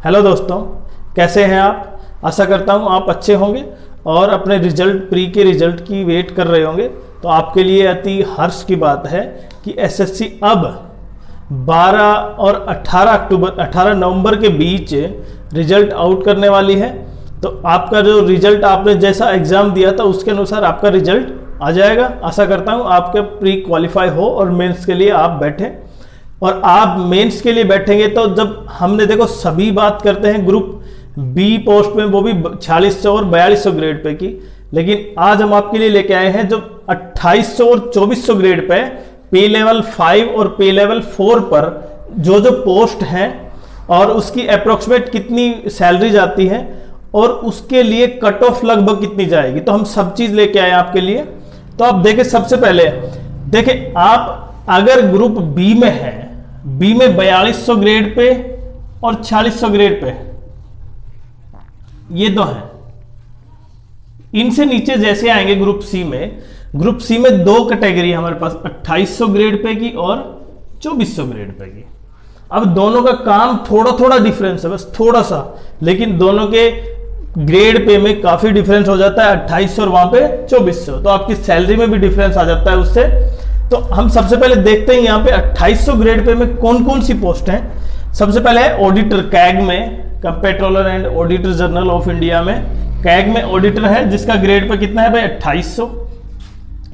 Hello दोस्तों, कैसे हैं आप। आशा करता हूं आप अच्छे होंगे और अपने प्री के रिजल्ट की वेट कर रहे होंगे। तो आपके लिए अति हर्ष की बात है कि एसएससी अब 12 और 18 नवंबर के बीच रिजल्ट आउट करने वाली है। तो आपका जो रिजल्ट आपने जैसा एग्ज़ाम दिया था उसके अनुसार आपका रिजल्ट आ जाएगा। आशा करता हूं आपके प्री क्वालिफाई हो और मेंस के लिए आप बैठें। और आप मेंस के लिए बैठेंगे तो जब हमने देखो सभी बात करते हैं ग्रुप बी पोस्ट में, वो भी 4600 और 4200 ग्रेड पे की, लेकिन आज हम आपके लिए लेके आए हैं जो 2800 और 2400 ग्रेड पे पे लेवल 5 और पे लेवल 4 पर जो पोस्ट हैं और उसकी अप्रोक्सीमेट कितनी सैलरी जाती है और उसके लिए कट ऑफ लगभग कितनी जाएगी। तो हम सब चीज लेके आए आपके लिए। तो आप देखें, सबसे पहले देखें, आप अगर ग्रुप बी में है, बी में 4200 ग्रेड पे और 4600 ग्रेड पे, ये दो हैं। इनसे नीचे जैसे आएंगे ग्रुप सी में दो कैटेगरी हमारे पास 2800 ग्रेड पे की और 2400 ग्रेड पे की। अब दोनों का काम थोड़ा थोड़ा डिफरेंस है, बस थोड़ा सा, लेकिन दोनों के ग्रेड पे में काफी डिफरेंस हो जाता है, 2800 और वहां पे 2400। तो आपकी सैलरी में भी डिफरेंस आ जाता है उससे। तो हम सबसे पहले देखते हैं यहाँ पे 2800 ग्रेड पे में कौन कौन सी पोस्ट हैं। सबसे पहले है ऑडिटर कैग में, controller and auditor general of India में। कैग में ऑडिटर है जिसका ग्रेड पे कितना है भाई 2800।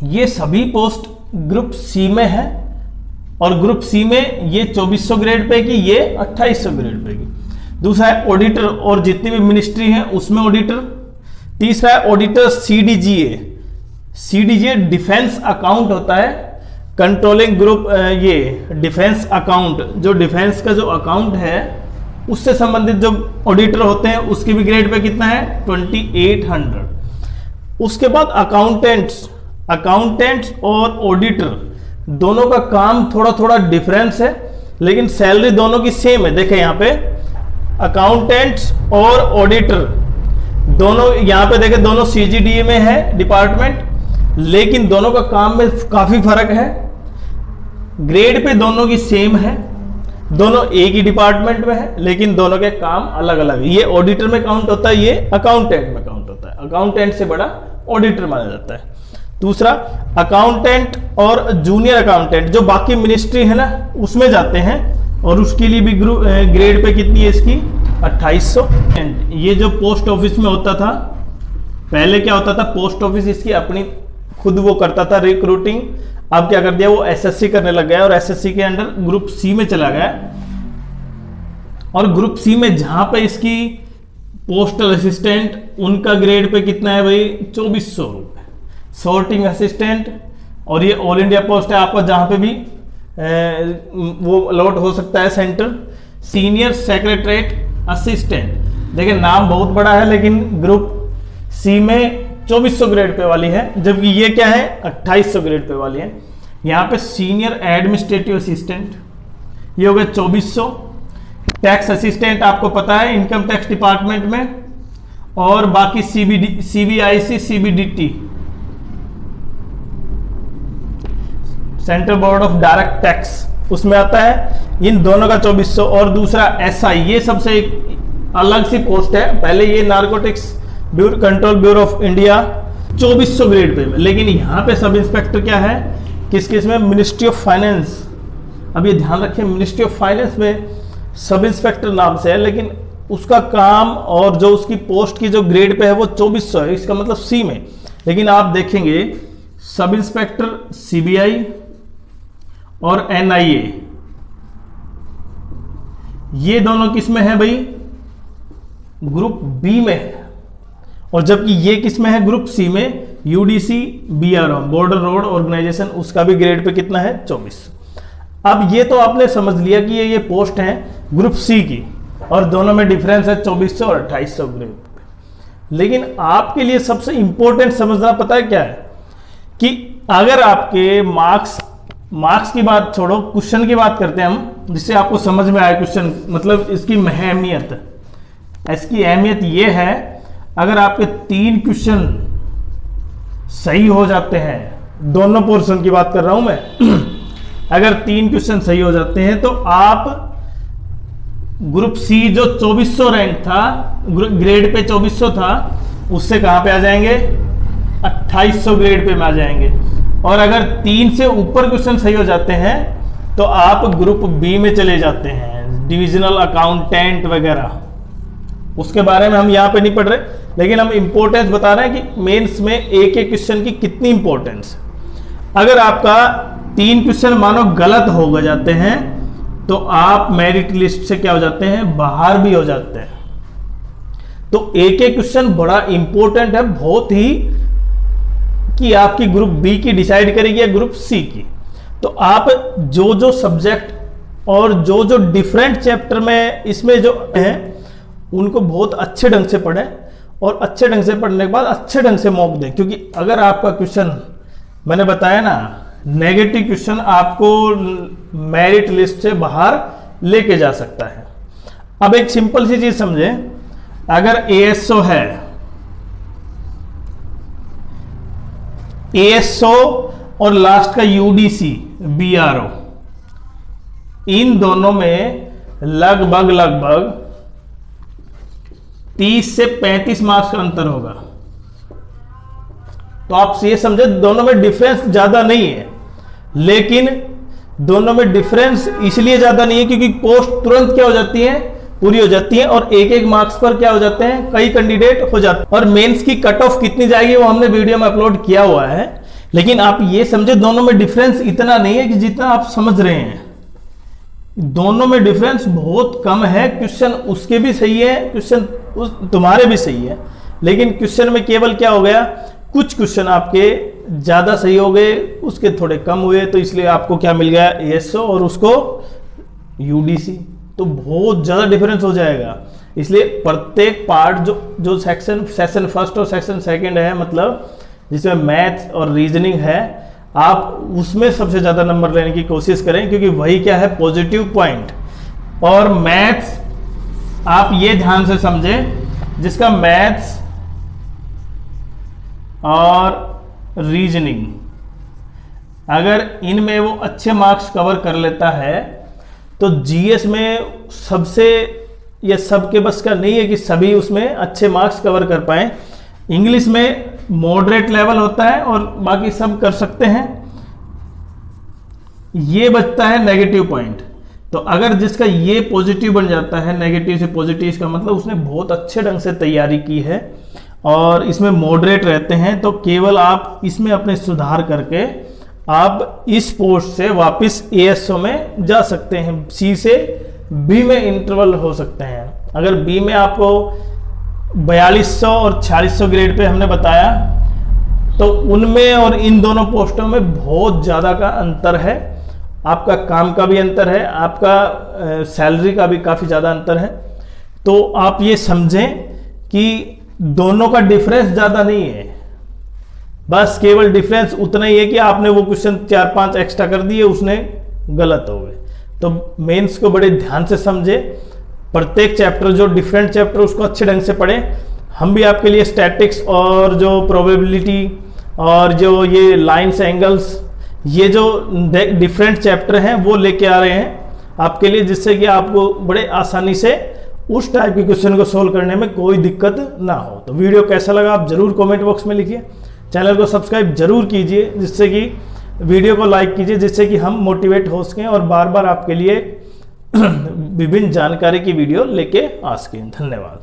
ये सभी पोस्ट ग्रुप सी में है और ग्रुप सी में ये 2400 ग्रेड पे की, ये 2800 ग्रेड पे की। दूसरा है ऑडिटर और जितनी भी मिनिस्ट्री है उसमें ऑडिटर। तीसरा है ऑडिटर सीडीजीए। सीडीजीए डिफेंस अकाउंट होता है, कंट्रोलिंग ग्रुप, ये डिफेंस अकाउंट, जो डिफेंस का जो अकाउंट है उससे संबंधित जो ऑडिटर होते हैं उसकी भी ग्रेड पे कितना है 2800। उसके बाद अकाउंटेंट्स और ऑडिटर दोनों का काम थोड़ा थोड़ा डिफरेंस है, लेकिन सैलरी दोनों की सेम है। देखें यहाँ पे अकाउंटेंट्स और ऑडिटर दोनों, यहाँ पे देखें दोनों सीजीडीए में है डिपार्टमेंट, लेकिन दोनों का काम में काफी फर्क है। ग्रेड पे दोनों की सेम है, दोनों एक ही डिपार्टमेंट में है, लेकिन दोनों के काम अलग अलग है। ये ऑडिटर में काउंट होता है, ये अकाउंटेंट में काउंट होता है। अकाउंटेंट से बड़ा ऑडिटर माना जाता है। दूसरा अकाउंटेंट और जूनियर अकाउंटेंट जो बाकी मिनिस्ट्री है ना उसमें जाते हैं और उसके लिए भी ग्रेड पे कितनी है इसकी 2800। ये जो पोस्ट ऑफिस में होता था, पहले क्या होता था, पोस्ट ऑफिस इसकी अपनी खुद वो करता था रिक्रूटिंग। अब क्या कर दिया, वो एसएससी करने लग गया और एसएससी के अंडर ग्रुप सी में चला गया। और ग्रुप सी में जहां पे इसकी पोस्टल असिस्टेंट, उनका ग्रेड पे कितना है भाई 2400 रुपए। सॉर्टिंग असिस्टेंट, और ये ऑल इंडिया पोस्ट है आपका जहां पे भी वो अलॉट हो सकता है सेंटर। सीनियर सेक्रेटरीट असिस्टेंट, देखिए नाम बहुत बड़ा है, लेकिन ग्रुप सी में 2400 ग्रेड पे वाली है, जबकि ये क्या है 2800 ग्रेड पे वाली है। यहाँ पे सीनियर एडमिनिस्ट्रेटिव असिस्टेंट ये हो गया 2400। टैक्स असिस्टेंट आपको पता है इनकम टैक्स डिपार्टमेंट में, और बाकी CBIC CBDT central board of direct tax उसमें आता है, इन दोनों का 2400। और दूसरा एसआई, ये सबसे एक अलग सी पोस्ट है। पहले ये narcotics control bureau of India 2400 grade pay, लेकिन यहाँ पे सब इंस्पेक्टर क्या है, किस में, मिनिस्ट्री ऑफ फाइनेंस। अब ये ध्यान रखें, मिनिस्ट्री ऑफ फाइनेंस में सब इंस्पेक्टर नाम से है, लेकिन उसका काम और जो उसकी पोस्ट की जो ग्रेड पे है वो 2400 है, इसका मतलब सी में। लेकिन आप देखेंगे सब इंस्पेक्टर सीबीआई और एनआईए, ये दोनों किस में है भाई, ग्रुप बी में है। और जबकि ये किस में है, ग्रुप सी में, UDC BRO border road organisation, उसका भी ग्रेड पे कितना है 2400। अब ये तो आपने समझ लिया कि ये पोस्ट है ग्रुप सी की, और दोनों में डिफरेंस है 2400 और 2800 ग्रेड पे। लेकिन आपके लिए सबसे इंपॉर्टेंट समझना पता है क्या है, कि अगर आपके मार्क्स की बात छोड़ो, क्वेश्चन की बात करते हैं हम, जिससे आपको समझ में आए क्वेश्चन, मतलब इसकी अहमियत। इसकी अहमियत ये है, अगर आपके 3 क्वेश्चन सही हो जाते हैं, दोनों पोर्शन की बात कर रहा हूं मैं, अगर 3 क्वेश्चन सही हो जाते हैं तो आप ग्रुप सी जो 2400 रैंक था, ग्रेड पे 2400 था, उससे कहां पे आ जाएंगे, 2800 ग्रेड पे में आ जाएंगे। और अगर 3 से ऊपर क्वेश्चन सही हो जाते हैं तो आप ग्रुप बी में चले जाते हैं, डिविजनल अकाउंटेंट वगैरह। उसके बारे में हम यहाँ पे नहीं पढ़ रहे, लेकिन हम इंपॉर्टेंस बता रहे हैं कि मेंस में एक एक क्वेश्चन की कितनी इंपॉर्टेंस। अगर आपका 3 क्वेश्चन मानो गलत हो जाते हैं तो आप मेरिट लिस्ट से क्या हो जाते हैं, बाहर भी हो जाते हैं। तो एक एक क्वेश्चन बड़ा इंपॉर्टेंट है बहुत ही, कि आपकी ग्रुप बी की डिसाइड करेगी या ग्रुप सी की। तो आप जो जो सब्जेक्ट और जो जो डिफरेंट चैप्टर में इसमें जो हैं उनको बहुत अच्छे ढंग से पढ़ें, और अच्छे ढंग से पढ़ने के बाद अच्छे ढंग से मॉक दें। क्योंकि अगर आपका क्वेश्चन, मैंने बताया ना, नेगेटिव क्वेश्चन आपको मेरिट लिस्ट से बाहर लेके जा सकता है। अब एक सिंपल सी चीज समझे, अगर एएसओ है, एएसओ और लास्ट का यूडीसी बीआरओ, इन दोनों में लगभग 30 से 35 मार्क्स का अंतर होगा। तो आप ये समझे दोनों में डिफरेंस ज्यादा नहीं है, लेकिन दोनों में डिफरेंस इसलिए ज्यादा नहीं है क्योंकि पोस्ट तुरंत क्या हो जाती है, पूरी हो जाती है, और एक एक मार्क्स पर क्या हो जाते हैं, कई कैंडिडेट हो जाते हैं। और मेंस की कट ऑफ कितनी जाएगी वो हमने वीडियो में अपलोड किया हुआ है, लेकिन आप ये समझे दोनों में डिफरेंस इतना नहीं है कि जितना आप समझ रहे हैं। दोनों में डिफरेंस बहुत कम है। क्वेश्चन उसके भी सही है, क्वेश्चन तुम्हारे भी सही है, लेकिन क्वेश्चन में केवल क्या हो गया, कुछ क्वेश्चन आपके ज्यादा सही हो गए, उसके थोड़े कम हुए, तो इसलिए आपको क्या मिल गया, एएसओ और उसको यूडीसी। तो बहुत ज्यादा डिफरेंस हो जाएगा। इसलिए प्रत्येक पार्ट जो सेक्शन फर्स्ट और सेक्शन सेकंड है, मतलब जिसमें मैथ्स और रीजनिंग है, आप उसमें सबसे ज्यादा नंबर लेने की कोशिश करें, क्योंकि वही क्या है, पॉजिटिव पॉइंट। और मैथ्स आप ये ध्यान से समझें, जिसका मैथ्स और रीजनिंग अगर इनमें वो अच्छे मार्क्स कवर कर लेता है तो जीएस में सबसे, ये सबके बस का नहीं है कि सभी उसमें अच्छे मार्क्स कवर कर पाए। इंग्लिश में मॉडरेट लेवल होता है और बाकी सब कर सकते हैं। ये बचता है नेगेटिव पॉइंट। तो अगर जिसका ये पॉजिटिव बन जाता है, नेगेटिव से पॉजिटिव, इसका मतलब उसने बहुत अच्छे ढंग से तैयारी की है और इसमें मॉडरेट रहते हैं, तो केवल आप इसमें अपने सुधार करके आप इस पोस्ट से वापस एएसओ में जा सकते हैं। सी से बी में इंटरवल हो सकते हैं। अगर बी में आपको 4200 और 4600 ग्रेड पे हमने बताया, तो उनमें और इन दोनों पोस्टों में बहुत ज़्यादा का अंतर है। आपका काम का भी अंतर है, आपका सैलरी का भी काफ़ी ज़्यादा अंतर है। तो आप ये समझें कि दोनों का डिफरेंस ज़्यादा नहीं है, बस केवल डिफरेंस उतना ही है कि आपने वो क्वेश्चन 4-5 एक्स्ट्रा कर दिए, उसने गलत हो गए। तो मेंस को बड़े ध्यान से समझे, प्रत्येक चैप्टर जो डिफरेंट चैप्टर उसको अच्छे ढंग से पढ़ें। हम भी आपके लिए स्टैटिक्स और जो प्रोबेबिलिटी और जो ये लाइन्स एंगल्स, ये जो डिफरेंट चैप्टर हैं वो लेके आ रहे हैं आपके लिए, जिससे कि आपको बड़े आसानी से उस टाइप के क्वेश्चन को सोल्व करने में कोई दिक्कत ना हो। तो वीडियो कैसा लगा आप जरूर कमेंट बॉक्स में लिखिए। चैनल को सब्सक्राइब जरूर कीजिए, जिससे कि वीडियो को लाइक कीजिए, जिससे कि हम मोटिवेट हो सकें और बार बार आपके लिए विभिन्न जानकारी की वीडियो लेके आ सकें। धन्यवाद।